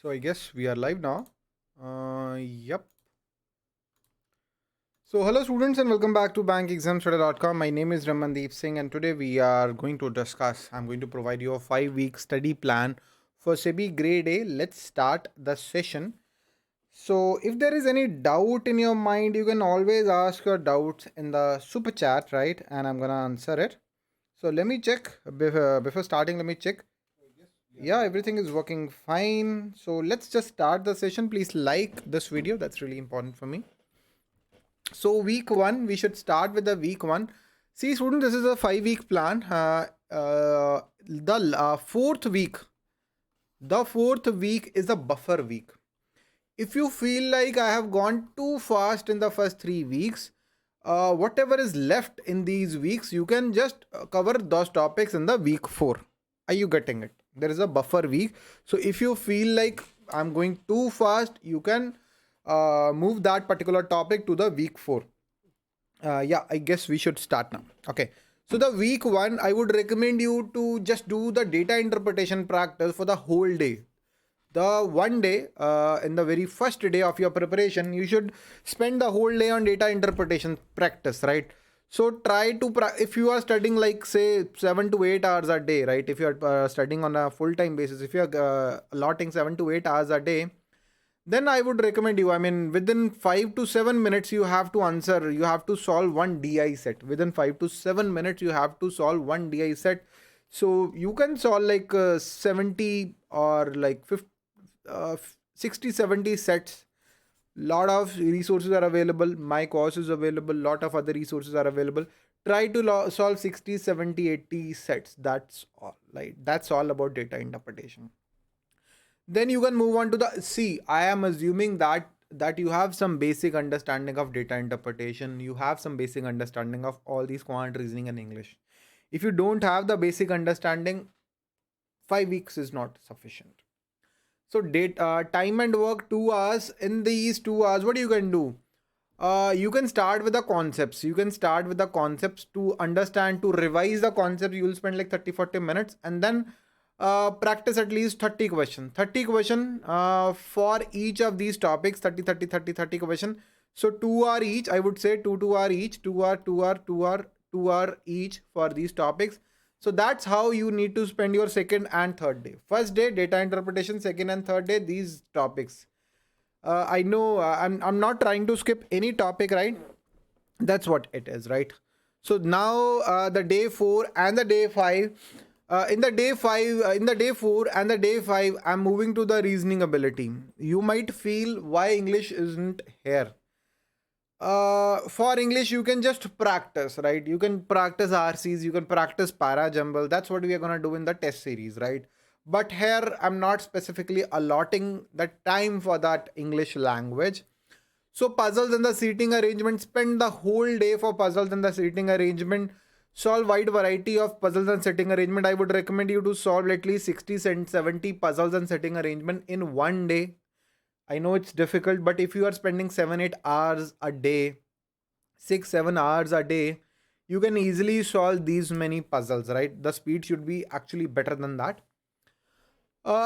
So I guess we are live now. Yep. So hello students and welcome back to bankexamstudy.com. My name is Ramandeep Singh and today we are going to discuss. I'm going to provide you a 5-week study plan for SEBI grade A. Let's start the session. So if there is any doubt in your mind, you can always ask your doubts in the super chat, right? And I'm gonna answer it. So let me check before starting. Let me check. Yeah, everything is working fine. So let's just start the session. Please like this video. That's really important for me. So week one, we should start with the week one. See, student, this is a 5-week plan. The fourth week is a buffer week. If you feel like I have gone too fast in the first 3 weeks, whatever is left in these weeks, you can just cover those topics in the week four. Are you getting it? There is a buffer week. So if you feel like I'm going too fast, you can move that particular topic to the week four. Yeah, I guess we should start now. Okay. So the week one, I would recommend you to just do the data interpretation practice for the whole day. The one day, in the very first day of your preparation, you should spend the whole day on data interpretation practice, right? So try to, if you are studying like say 7 to 8 hours a day, right? If you are studying on a full-time basis, if you are allotting 7 to 8 hours a day, then I would recommend you. I mean, within 5 to 7 minutes, you have to answer. You have to solve one DI set. Within 5 to 7 minutes, you have to solve one DI set. So you can solve like 70 or like 50, 60, 70 sets. Lot of resources are available. My course is available. Lot of other resources are available. Try to solve 60, 70, 80 sets. That's all. Like that's all about data interpretation. Then you can move on to the see. I am assuming that you have some basic understanding of data interpretation. You have some basic understanding of all these quant reasoning and English. If you don't have the basic understanding, 5 weeks is not sufficient. So date time and work 2 hours. In these 2 hours, what you can do? You can start with the concepts. You can start with the concepts to understand, to revise the concept. You will spend like 30 to 40 minutes and then practice at least 30 question. 30 question for each of these topics. 30, 30, 30, 30 question. So 2 hour each. I would say 2 hour each. 2 hour, 2 hour, 2 hour, 2 hour each for these topics. So that's how you need to spend your second and third day. First day, data interpretation. Second and third day, these topics. I know I'm not trying to skip any topic, right? That's what it is, right? So now the day four and the day five. In the day four and the day five, I'm moving to the reasoning ability. You might feel why English isn't here. For English, you can just practice, right? You can practice RCs, you can practice para jumble. That's what we are gonna do in the test series, right? But here, I'm not specifically allotting the time for that English language. So puzzles and the seating arrangement, spend the whole day for puzzles and the seating arrangement. Solve wide variety of puzzles and setting arrangement. I would recommend you to solve at least 60 and 70 puzzles and setting arrangement in one day. I know it's difficult, but if you are spending 7, 8 hours a day, 6, 7 hours a day, you can easily solve these many puzzles, right? The speed should be actually better than that.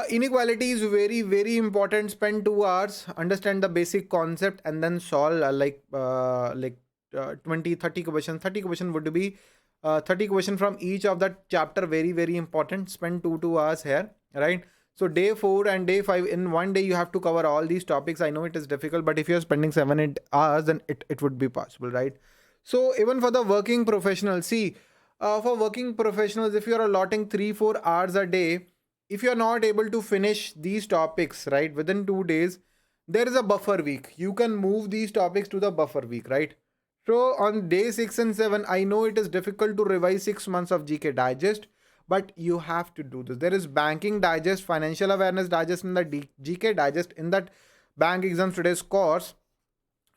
Inequality is very, very important. Spend 2 hours, understand the basic concept, and then solve 20, 30 questions. 30 question would be 30 question from each of that chapter. Very, very important. Spend 2 hours here, right? So day four and day five in one day, you have to cover all these topics. I know it is difficult, but if you're spending 7, 8 hours, then it would be possible, right? So even for the working professionals, see, for working professionals, if you're allotting 3, 4 hours a day, if you're not able to finish these topics, right, within 2 days, there is a buffer week. You can move these topics to the buffer week, right? So on day 6 and 7, I know it is difficult to revise 6 months of GK Digest, but you have to do this. There is Banking Digest, Financial Awareness Digest, and the GK Digest in that Bank Exams Today's course.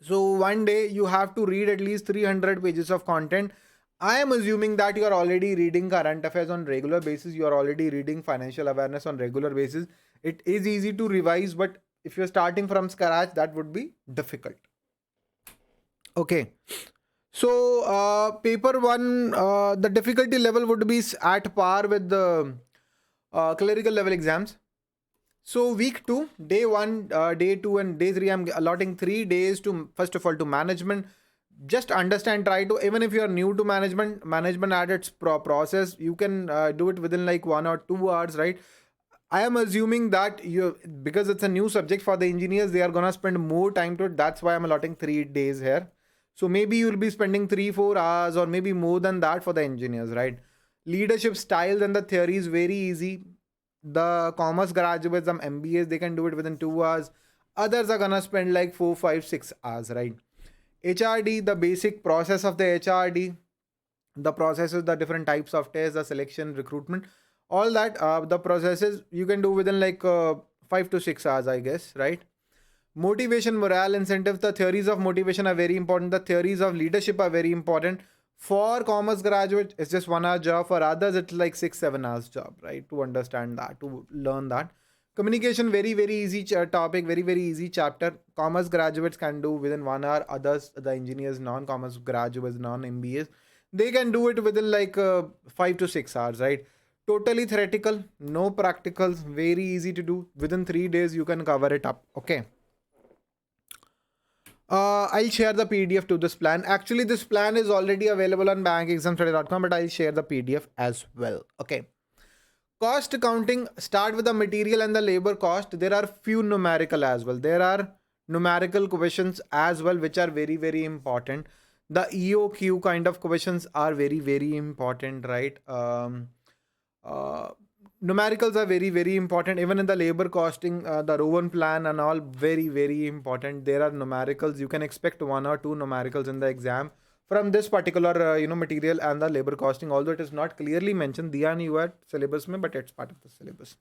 So one day you have to read at least 300 pages of content. I am assuming that you are already reading current affairs on regular basis. You are already reading financial awareness on regular basis. It is easy to revise, but if you're starting from scratch, that would be difficult. Okay. So paper one, the difficulty level would be at par with the clerical level exams. So week two, day one, day two, and day three, I'm allotting 3 days to first of all to management. Just understand, try to, even if you are new to management at its process, you can do it within like 1 or 2 hours, right? I am assuming that you, because it's a new subject for the engineers, they are gonna spend more time to it. That's why I'm allotting 3 days here. So maybe you'll be spending 3 4 hours or maybe more than that for the engineers, right? Leadership styles and the theory is very easy. The commerce graduates, some MBAs, they can do it within 2 hours. Others are gonna spend like 4 5 6 hours, right? HRD, the basic process of the HRD, the processes, the different types of tests, the selection, recruitment, all that, the processes you can do within like 5 to 6 hours, I guess, right? Motivation, morale, incentives. The theories of motivation are very important. The theories of leadership are very important. For commerce graduates, it's just 1 hour job. For others, it's like 6 7 hours job, right? To understand that, to learn that. Communication, very very easy topic, very very easy chapter. Commerce graduates can do within 1 hour. Others, the engineers, non-commerce graduates, non-MBAs, they can do it within like 5 to 6 hours, right? Totally theoretical, no practicals, very easy to do. Within 3 days, you can cover it up. Okay. I'll share the PDF to this plan. Actually, this plan is already available on bankexamstudy.com, but I'll share the PDF as well. Okay. Cost accounting, start with the material and the labor cost. There are few numerical as well. There are numerical questions as well, which are very, very important. The EOQ kind of questions are very, very important, right? Uh, Numericals are very very important. Even in the labor costing, the Rowan plan and all, very very important. There are numericals. You can expect 1 or 2 numericals in the exam from this particular material and the labor costing, although it is not clearly mentioned diya nahi hua hai syllabus mein, but it's part of the syllabus.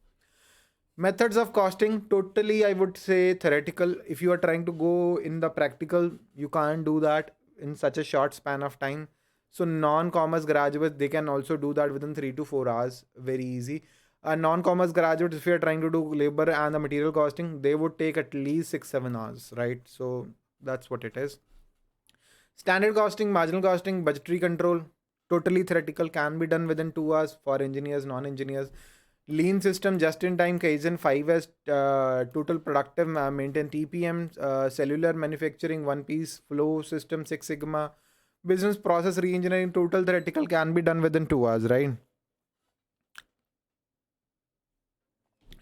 Methods of costing, totally I would say theoretical. If you are trying to go in the practical, you can't do that in such a short span of time. So non-commerce graduates, they can also do that within 3 to 4 hours, very easy. Non-commerce graduates, if you're trying to do labor and the material costing, they would take at least 6 7 hours, right? So that's what it is. Standard costing, marginal costing, budgetary control, totally theoretical, can be done within 2 hours for engineers, non-engineers. Lean system, just in time, Kaizen 5S, total productive, maintain TPM, cellular manufacturing, one piece, flow system, Six Sigma, business process re-engineering, total theoretical, can be done within 2 hours, right?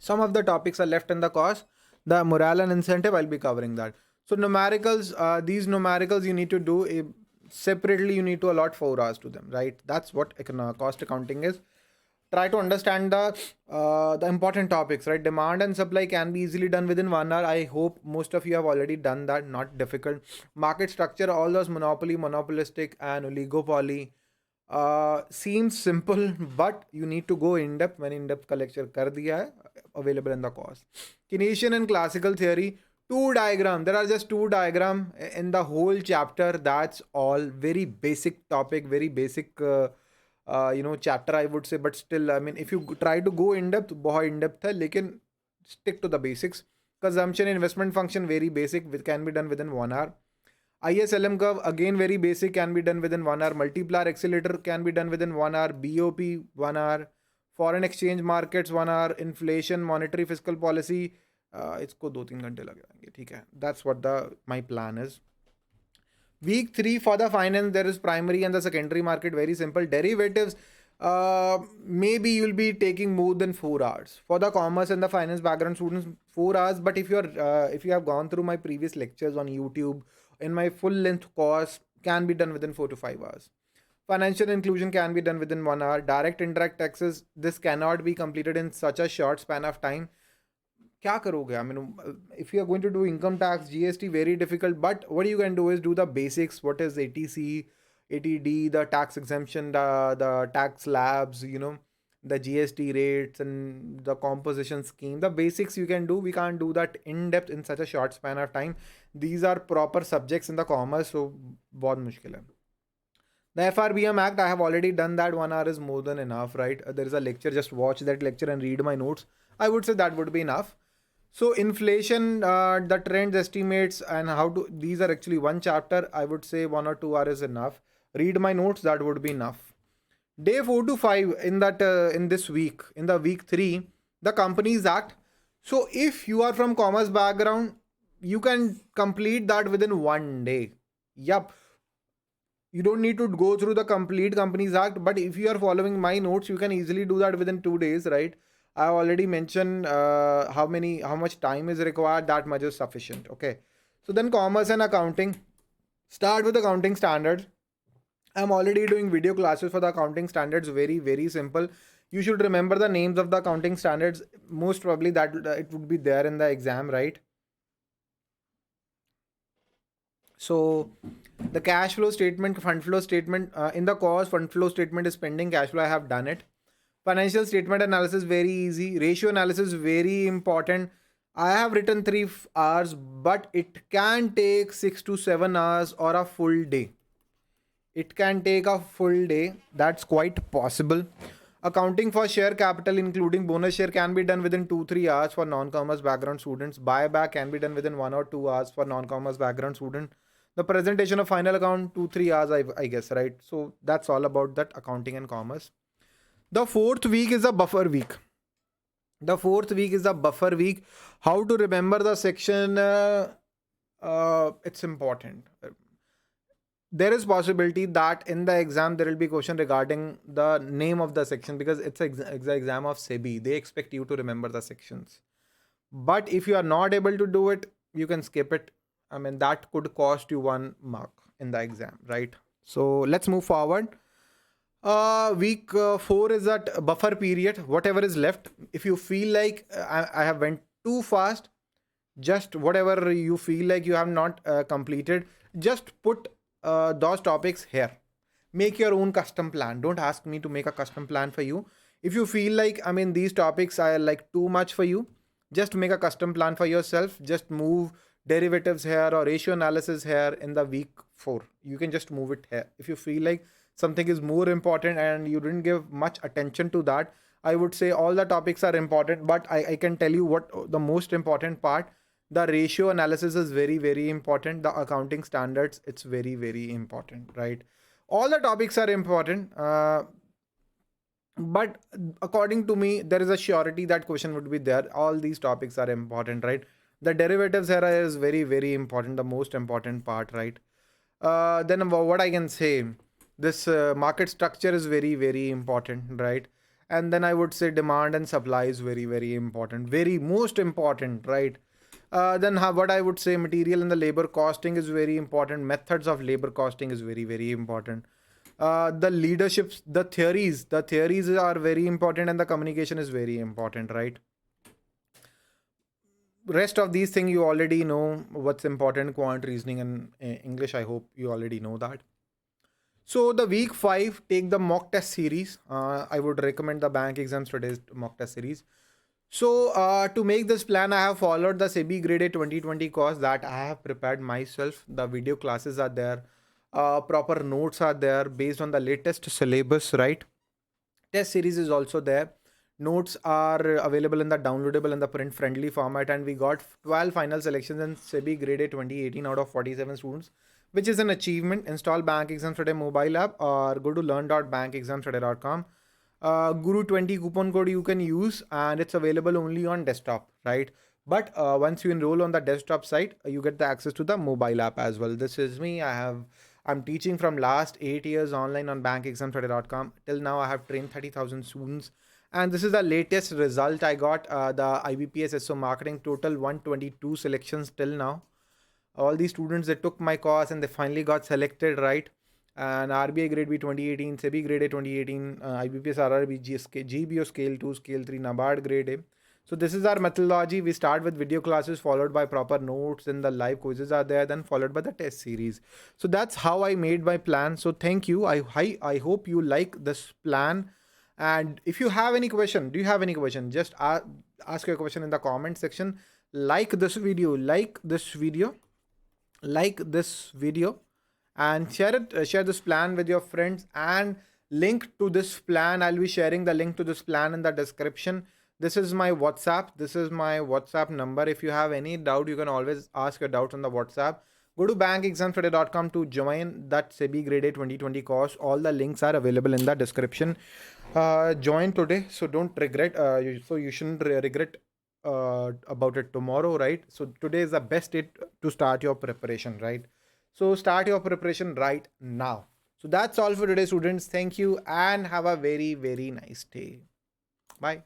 Some of the topics are left in the course. The morale and incentive, I'll be covering that. So numericals, these numericals you need to do separately. You need to allot 4 hours to them, right? That's what cost accounting is. Try to understand the important topics, right? Demand and supply can be easily done within 1 hour. I hope most of you have already done that. Not difficult. Market structure, all those monopoly, monopolistic, and oligopoly seems simple, but you need to go in depth. When in depth का lecture कर दिया है, available in the course. Keynesian and classical theory, two diagram. There are just two diagram in the whole chapter. That's all. Very basic topic, very basic chapter I would say. But still, I mean, if you try to go in depth, बहुत in depth है, लेकिन stick to the basics. Consumption investment function, very basic, which can be done within 1 hour. ISLM curve, again very basic, can be done within 1 hour. Multiplier accelerator can be done within 1 hour. BOP 1 hour. Foreign exchange markets 1 hour. Inflation, monetary fiscal policy, इसको 2 3 घंटे लग जाएंगे, ठीक है. That's what the my plan is. Week 3 for the finance, there is primary and the secondary market, very simple. Derivatives, maybe you'll be taking more than 4 hours. For the commerce and the finance background students, 4 hours. But if you have gone through my previous lectures on YouTube, in my full length course, can be done within 4 to 5 hours. Financial inclusion can be done within 1 hour. Direct indirect taxes, this cannot be completed in such a short span of time. क्या करोगे? I mean, if you are going to do income tax, GST, very difficult. But what you can do is do the basics. What is ATC, ATD, the tax exemption, the tax slabs, the GST rates and the composition scheme. The basics you can do. We can't do that in depth in such a short span of time. These are proper subjects in the commerce, so बहुत मुश्किल है. The FRBM Act, I have already done that. 1 hour is more than enough, right? There is a lecture, just watch that lecture and read my notes. I would say that would be enough. So inflation, the trends, estimates, and how to, these are actually one chapter. I would say 1 or 2 hours is enough. Read my notes, that would be enough. Day 4 to 5 in that in this week, in the week 3, the Companies Act. So if you are from commerce background, you can complete that within 1 day. Yup. You don't need to go through the complete Companies Act, but if you are following my notes, you can easily do that within 2 days, right? I already mentioned how much time is required. That much is sufficient. Okay. So then commerce and accounting. Start with accounting standards. I'm already doing video classes for the accounting standards. Very, very simple. You should remember the names of the accounting standards. Most probably that it would be there in the exam, right? So the cash flow statement, fund flow statement, in the course, fund flow statement is pending, cash flow, I have done it. Financial statement analysis, very easy. Ratio analysis, very important. I have written 3 hours, but it can take 6 to 7 hours or a full day. It can take a full day. That's quite possible. Accounting for share capital, including bonus share, can be done within 2-3 hours for non-commerce background students. Buyback can be done within 1 or 2 hours for non-commerce background student. The presentation of final account 2-3 hours, I guess, right? So that's all about that accounting and commerce. The fourth week is a buffer week. The fourth week is a buffer week. How to remember the section? It's important. There is possibility that in the exam there will be question regarding the name of the section, because it's the exam of SEBI. They expect you to remember the sections. But if you are not able to do it, you can skip it. I mean, that could cost you 1 mark in the exam, right? So let's move forward. Week 4 is that buffer period. Whatever is left, if you feel like I have went too fast, just whatever you feel like you have not completed, just put those topics here. Make your own custom plan. Don't ask me to make a custom plan for you. If you feel like, I mean, these topics are like too much for you, just make a custom plan for yourself. Just move derivatives here or ratio analysis here in the week 4. You can just move it here. If you feel like something is more important and you didn't give much attention to that, I would say all the topics are important, but I can tell you what the most important part. The ratio analysis is very, very important. The accounting standards, it's very, very important, right? All the topics are important, but according to me, there is a surety that question would be there. All these topics are important, right? The derivatives era is very, very important, the most important part, right? Then what I can say, this market structure is very, very important, right? And then I would say demand and supply is very, very important, very most important, right? Then what I would say, material and the labor costing is very important. Methods of labor costing is very, very important. The leaderships, the theories are very important, and the communication is very important, right? Rest of these things you already know what's important. Quant reasoning and English, I hope you already know that. So the week 5, take the mock test series. I would recommend the bank exam studies mock test series. So to make this plan, I have followed the SEBI Grade A 2020 course that I have prepared myself. The video classes are there. Proper notes are there based on the latest syllabus, right? Test series is also there. Notes are available in the downloadable and the print friendly format, and we got 12 final selections in SEBI Grade A 2018 out of 47 students, which is an achievement. Install Bank Exam Study mobile app or go to learn.bankexamstudy.com. Guru 20 coupon code you can use, and it's available only on desktop, right? But once you enroll on the desktop site, you get the access to the mobile app as well. This is me. I'm teaching from last 8 years online on bankexamstudy.com. Till now I have trained 30,000 students, and this is the latest result I got. The IBPS SO marketing, total 122 selections till now. All these students that took my course and they finally got selected, right? And RBI Grade B 2018, SEBI Grade A 2018, IBPS RRB, GBO Scale 2, Scale 3, NABARD Grade A. So this is our methodology. We start with video classes followed by proper notes, and the live quizzes are there, then followed by the test series. So that's how I made my plan. So thank you. I hope you like this plan. And if you have any question, do you have any question? Just ask your question in the comment section. Like this video, and share this plan with your friends, and link to this plan, I'll be sharing the link to this plan in the description. This is my WhatsApp number. If you have any doubt, you can always ask your doubts on the WhatsApp. Go to bankexamstudy.com to join that SEBI Grade A 2020 course. All the links are available in the description. Join today, so don't regret. So you shouldn't regret about it tomorrow, right? So today is the best day to start your preparation, right? So start your preparation right now. So that's all for today, students. Thank you and have a very, very nice day. Bye.